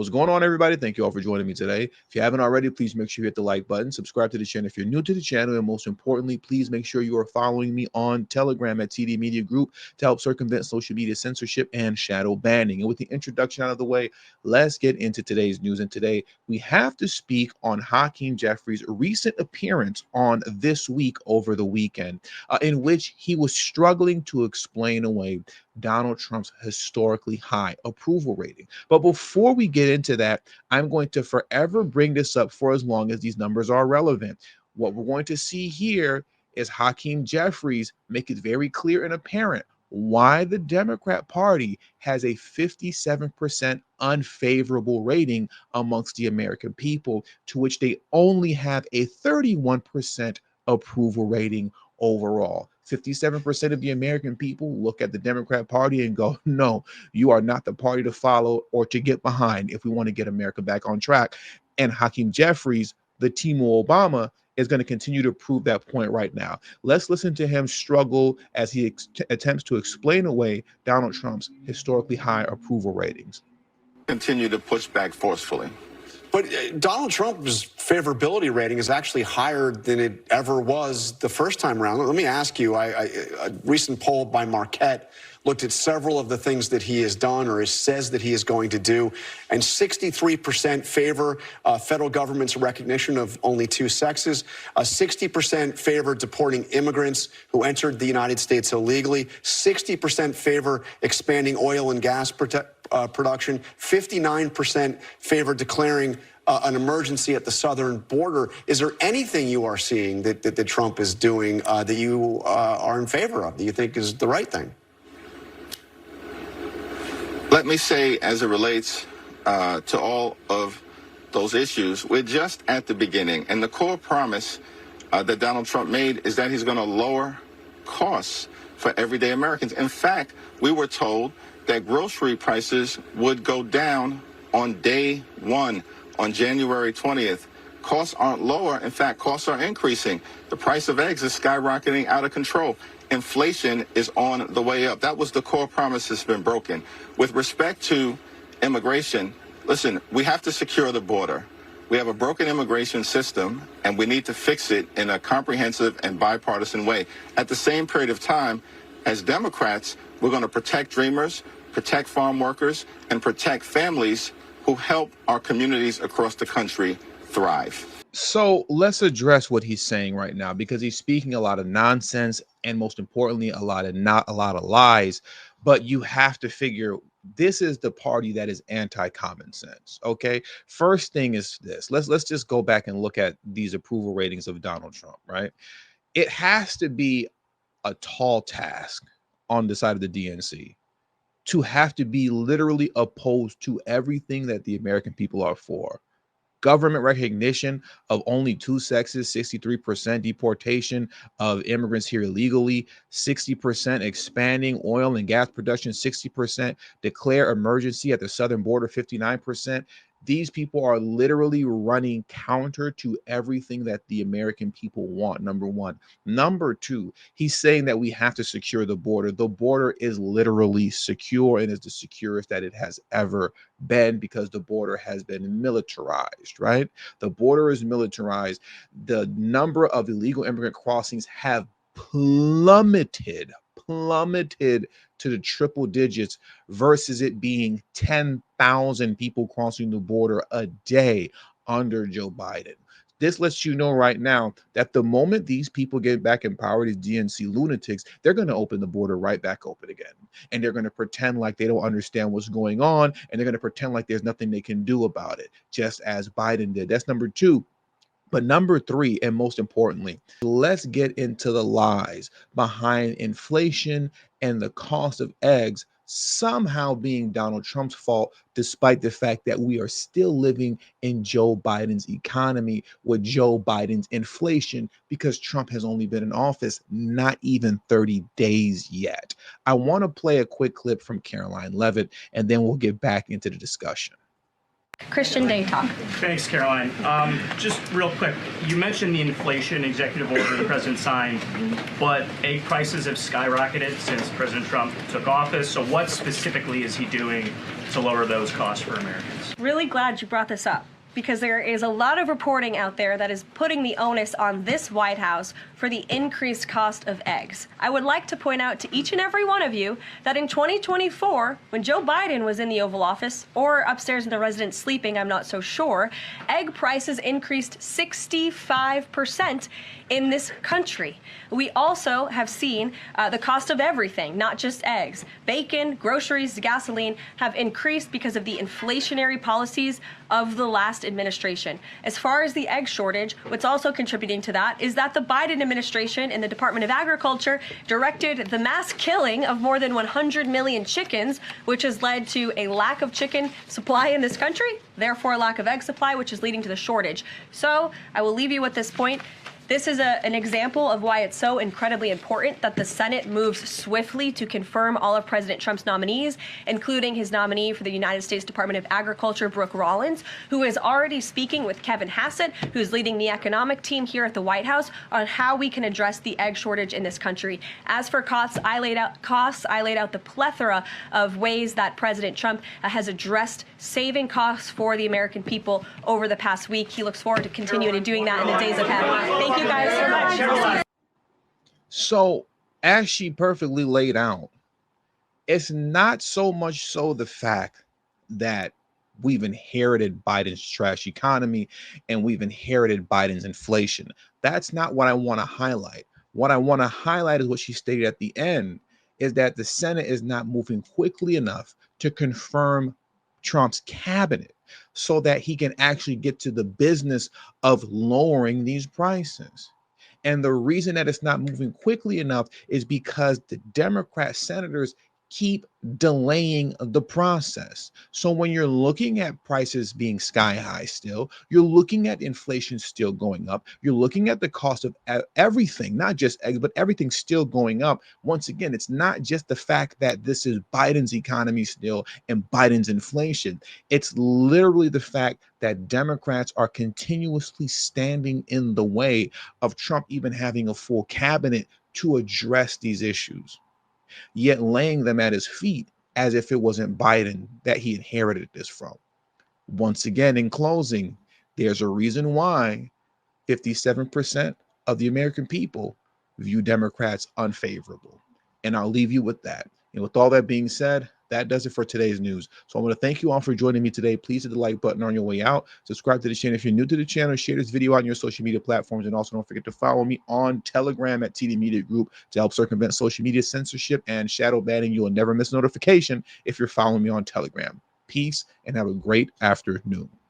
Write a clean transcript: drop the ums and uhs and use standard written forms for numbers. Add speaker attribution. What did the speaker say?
Speaker 1: What's going on, everybody? Thank you all for joining me today. If you haven't already, please make sure you hit the like button, subscribe to the channel if you're new to the channel, and most importantly, please make sure you are following me on Telegram at TD Media Group to help circumvent social media censorship and shadow banning. And with the introduction out of the way, let's get into today's news. And today, we have to speak on Hakeem Jeffries' recent appearance on This Week over the weekend, in which he was struggling to explain away Donald Trump's historically high approval rating. But before we get into that, I'm going to forever bring this up for as long as these numbers are relevant. What we're going to see here is Hakeem Jeffries make it very clear and apparent why the Democrat Party has a 57% unfavorable rating amongst the American people, to which they only have a 31% approval rating overall. 57% of the American people look at the Democrat Party and go, no, you are not the party to follow or to get behind if we want to get America back on track. And Hakeem Jeffries, the team of Obama, is going to continue to prove that point right now. Let's listen to him struggle as he attempts to explain away Donald Trump's historically high approval ratings.
Speaker 2: Continue to push back forcefully.
Speaker 3: But Donald Trump's favorability rating is actually higher than it ever was the first time around. Let me ask you, a recent poll by Marquette looked at several of the things that he has done or says that he is going to do, and 63% favor federal government's recognition of only two sexes, 60% favor deporting immigrants who entered the United States illegally, 60% favor expanding oil and gas production, 59% favor declaring an emergency at the southern border. Is there anything you are seeing that Trump is doing that you are in favor of, that you think is the right thing?
Speaker 2: Let me say, as it relates to all of those issues, we're just at the beginning. And the core promise that Donald Trump made is that he's going to lower costs for everyday Americans. In fact, we were told that grocery prices would go down on day one, on January 20th. Costs aren't lower. In fact, costs are increasing. The price of eggs is skyrocketing out of control. Inflation is on the way up. That was the core promise that's been broken. With respect to immigration, listen, we have to secure the border. We have a broken immigration system, and we need to fix it in a comprehensive and bipartisan way. At the same period of time, as Democrats, we're going to protect dreamers, protect farm workers, and protect families who help our communities across the country thrive.
Speaker 1: So let's address what he's saying right now, because he's speaking a lot of nonsense and, most importantly, a lot of lies. But you have to figure this is the party that is anti-common sense. Okay, first thing is this. Let's just go back and look at these approval ratings of Donald Trump. Right, it has to be a tall task on the side of the DNC to have to be literally opposed to everything that the American people are for. Government recognition of only two sexes, 63% deportation of immigrants here illegally, 60% expanding oil and gas production, 60% declare emergency at the southern border, 59%. These people are literally running counter to everything that the American people want, number one. Number two, he's saying that we have to secure the border. The border is literally secure and is the securest that it has ever been, because the border has been militarized, right? The border is militarized. The number of illegal immigrant crossings have plummeted to the triple digits versus it being 10,000 people crossing the border a day under Joe Biden. This lets you know right now that the moment these people get back in power, these DNC lunatics, they're going to open the border right back open again. And they're going to pretend like they don't understand what's going on. And they're going to pretend like there's nothing they can do about it, just as Biden did. That's number two. But number three, and most importantly, let's get into the lies behind inflation and the cost of eggs somehow being Donald Trump's fault, despite the fact that we are still living in Joe Biden's economy with Joe Biden's inflation, because Trump has only been in office not even 30 days yet. I want to play a quick clip from Caroline Levitt, and then we'll get back into the discussion.
Speaker 4: Christian Day Talk.
Speaker 5: Thanks, Caroline. Just real quick, you mentioned the inflation executive order the president signed, but egg prices have skyrocketed since President Trump took office. So what specifically is he doing to lower those costs for Americans?
Speaker 4: Really glad you brought this up, because there is a lot of reporting out there that is putting the onus on this White House for the increased cost of eggs. I would like to point out to each and every one of you that in 2024, when Joe Biden was in the Oval Office, or upstairs in the residence sleeping, I'm not so sure, egg prices increased 65% in this country. We also have seen the cost of everything, not just eggs. Bacon, groceries, gasoline have increased because of the inflationary policies of the last administration. As far as the egg shortage, what's also contributing to that is that the Biden administration in the Department of Agriculture directed the mass killing of more than 100 million chickens, which has led to a lack of chicken supply in this country, therefore a lack of egg supply, which is leading to the shortage. So I will leave you with this point. This is an example of why it's so incredibly important that the Senate moves swiftly to confirm all of President Trump's nominees, including his nominee for the United States Department of Agriculture, Brooke Rollins, who is already speaking with Kevin Hassett, who's leading the economic team here at the White House, on how we can address the egg shortage in this country. As for costs, I laid out the plethora of ways that President Trump has addressed saving costs for the American people over the past week. He looks forward to continuing to doing that in the days ahead. Thank you guys so much.
Speaker 1: So, as she perfectly laid out, it's not so much so the fact that we've inherited Biden's trash economy and we've inherited Biden's inflation. That's not what I want to highlight. What I want to highlight is what she stated at the end, is that the Senate is not moving quickly enough to confirm Trump's cabinet so that he can actually get to the business of lowering these prices. And the reason that it's not moving quickly enough is because the Democrat senators keep delaying the process. So when you're looking at prices being sky high still, you're looking at inflation still going up, you're looking at the cost of everything, not just eggs, but everything still going up. Once again, it's not just the fact that this is Biden's economy still and Biden's inflation. It's literally the fact that Democrats are continuously standing in the way of Trump even having a full cabinet to address these issues, yet laying them at his feet as if it wasn't Biden that he inherited this from. Once again, in closing, there's a reason why 57% of the American people view Democrats unfavorable. And I'll leave you with that. And with all that being said, that does it for today's news. So I want to thank you all for joining me today. Please hit the like button on your way out. Subscribe to the channel if you're new to the channel. Share this video on your social media platforms. And also don't forget to follow me on Telegram at TD Media Group to help circumvent social media censorship and shadow banning. You will never miss a notification if you're following me on Telegram. Peace and have a great afternoon.